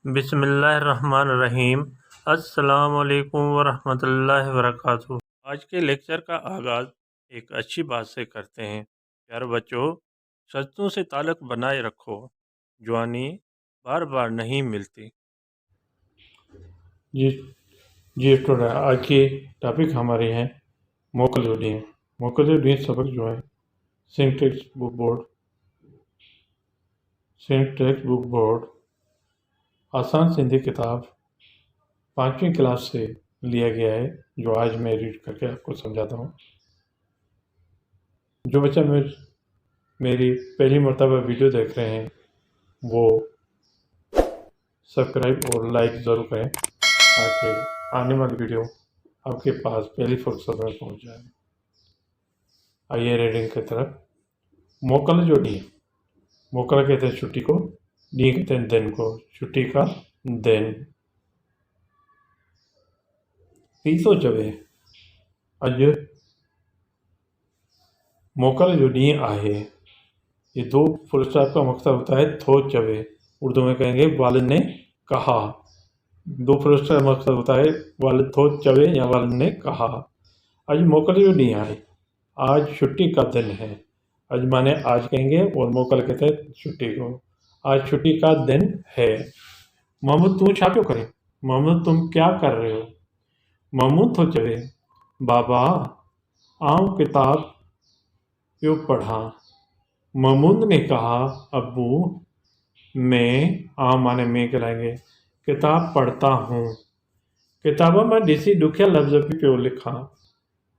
بسم اللہ الرحمن الرحیم۔ السلام علیکم ورحمۃ اللہ وبرکاتہ۔ آج کے لیکچر کا آغاز ایک اچھی بات سے کرتے ہیں۔ پیارے بچوں، سجدوں سے تعلق بنائے رکھو، جوانی بار بار نہیں ملتی۔ جی اسٹوڈنٹ، آج کی ٹاپک ہماری ہے موکل موکل سبق جو ہے سینٹ ٹیکسٹ بک بورڈ آسان سندھی کتاب 5ویں کلاس سے لیا گیا ہے، جو آج میں ریڈ کر کے آپ کو سمجھاتا ہوں۔ جو بچہ میری پہلی مرتبہ ویڈیو دیکھ رہے ہیں وہ سبسکرائب اور لائک ضرور کریں تاکہ آنے والی ویڈیو آپ کے پاس پہلی فرصت میں پہنچ جائے۔ آئیے ریڈنگ کی طرف۔ موکل موکل کہتے ہیں چھٹی کو، ڈی کہتے ہیں دن کو، چھٹی کا دن۔ پیسو چوے اج موکل جو ڈی ہے، یہ دو فل اسٹاپ کا مقصد ہوتا ہے تھو چوے، اردو میں کہیں گے والد نے کہا۔ دو فل اسٹاپ مقصد ہوتا ہے والد تھو چوے یا والد نے کہا۔ اج موکل جو ڈی ہے، آج چھٹی کا دن ہے۔ اج مانے آج کہیں گے اور موکل کہتے ہیں چھٹی کو۔ آج چھٹی کا دن ہے۔ محمود تم چھا پیو کرے؟ محمود تم کیا کر رہے ہو؟ محمود تو چوے بابا آؤں کتاب پیو پڑھا۔ محمود نے کہا ابو میں مانے میں کہلائیں گے کتاب پڑھتا ہوں۔ کتابوں میں ڈیسی ڈکھیا لفظ بھی پیو لکھا۔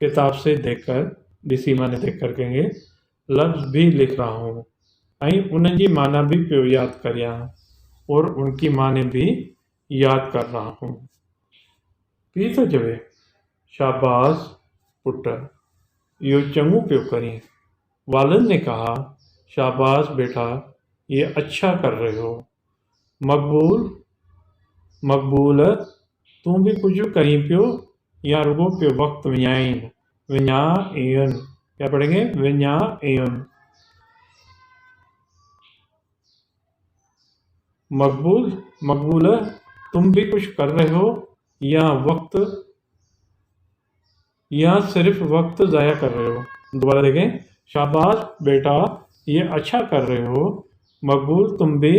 کتاب سے دیکھ کر، ڈیسی مانے دیکھ کر کہیں گے لفظ بھی لکھ رہا ہوں، ان کی معنی بھی پیو یاد کریا اور ان کی معنی بھی یاد کر رہا ہوں۔ پی تو چوے شاباش پٹ، یہ چنگو پیو کریں۔ والد نے کہا شاباش بیٹا، یہ اچھا کر رہے ہو۔ مقبول تم بھی کچھ کریں پیو یا رگو پیو وقت ونیا کیا پڑھیں گے؟ ونیا مقبول تم بھی کچھ کر رہے ہو یا صرف وقت ضائع کر رہے ہو؟ دوبارہ دیکھیں، شاباش بیٹا یہ اچھا کر رہے ہو۔ مقبول تم بھی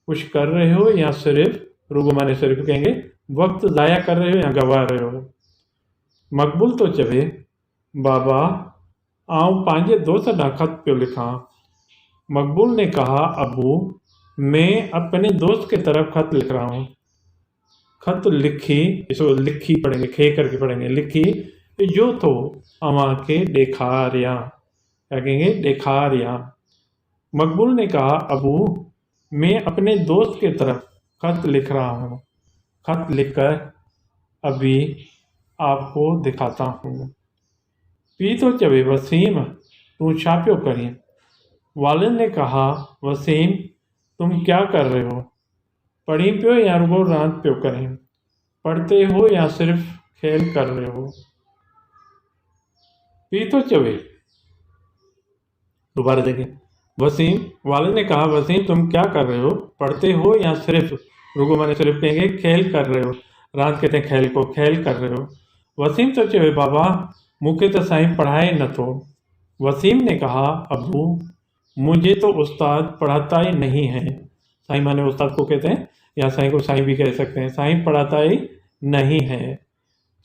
کچھ کر رہے ہو یا صرف رگو مانے صرف کہیں گے وقت ضائع کر رہے ہو یا گوا رہے ہو۔ مقبول تو چوے بابا آؤں پانچے دوست ڈا خط پیو لکھاں۔ مقبول نے کہا ابو میں اپنے دوست کی طرف خط لکھ رہا ہوں۔ خط لکھی، اس کو لکھی پڑھیں گے، کھے کر کے پڑھیں گے، لکھی جو تو اواں کے دیکھاریا، کیا کہیں گے؟ دیکھاریا۔ مقبول نے کہا ابو میں اپنے دوست کی طرف خط لکھ رہا ہوں، خط لکھ کر ابھی آپ کو دکھاتا ہوں۔ پی تو چوے وسیم تم چھا پیو کریں؟ والد نے کہا وسیم تم کیا کر رہے ہو؟ پڑھی پیو یا رگو راند پیو کریں؟ پڑھتے ہو یا صرف کھیل کر رہے ہو؟ پی تو چوے دوبارہ دیکھیں، وسیم والد نے کہا وسیم تم کیا کر رہے ہو؟ پڑھتے ہو یا صرف رگو مانے صرف کہیں گے کھیل کر رہے ہو، راند کہتے ہیں کھیل کو، کھیل کر رہے ہو۔ وسیم تو چوے بابا مکھے تو سائیں پڑھائے نہ تو۔ وسیم نے کہا ابو مجھے تو استاد پڑھاتا ہی نہیں ہے۔ سائیں مانے استاد کو کہتے ہیں یا سائیں کو سائیں بھی کہہ سکتے ہیں، سائیں پڑھاتا ہی نہیں ہے۔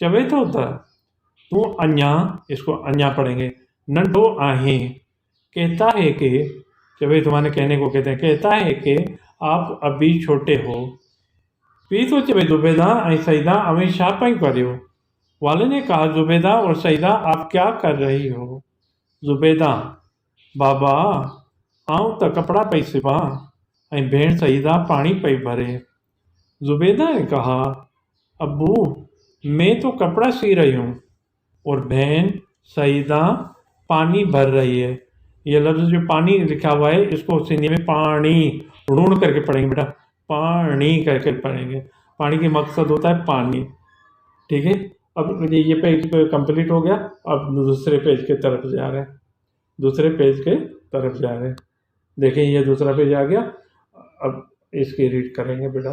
چوے تو تو انیا، اس کو انیا پڑھیں گے، ننڈو آہیں، کہتا ہے کہ چوے تمہارے کہنے کو کہتے ہیں، کہتا ہے کہ آپ ابھی چھوٹے ہو۔ پی تو چوے زبیدہ سعیدہ اویں شاہ پائیں کریو؟ والد نے کہا زبیدہ اور سعیدہ آپ کیا کر رہی ہو؟ زبیدہ بابا آؤں تو کپڑا پئی سباں بھیڑ سعیدہ پانی پئی بھرے۔ زبیدہ نے کہا ابو میں تو کپڑا سی رہی ہوں اور بہن سعیدہ پانی بھر رہی ہے۔ یہ لفظ جو پانی لکھا ہوا ہے اس کو سندھی میں پانی ڑون کر کے پڑھیں گے بیٹا، پانی کر کے پڑھیں گے۔ پانی کے مقصد ہوتا ہے پانی، ٹھیک ہے؟ اب یہ پیج کمپلیٹ ہو گیا، اب دوسرے پیج کے طرف جا رہے ہیں، دوسرے پیج کے طرف جا رہے ہیں۔ دیکھیں یہ دوسرا پیج آ گیا، اب اس کی ریڈ کریں گے بیٹا۔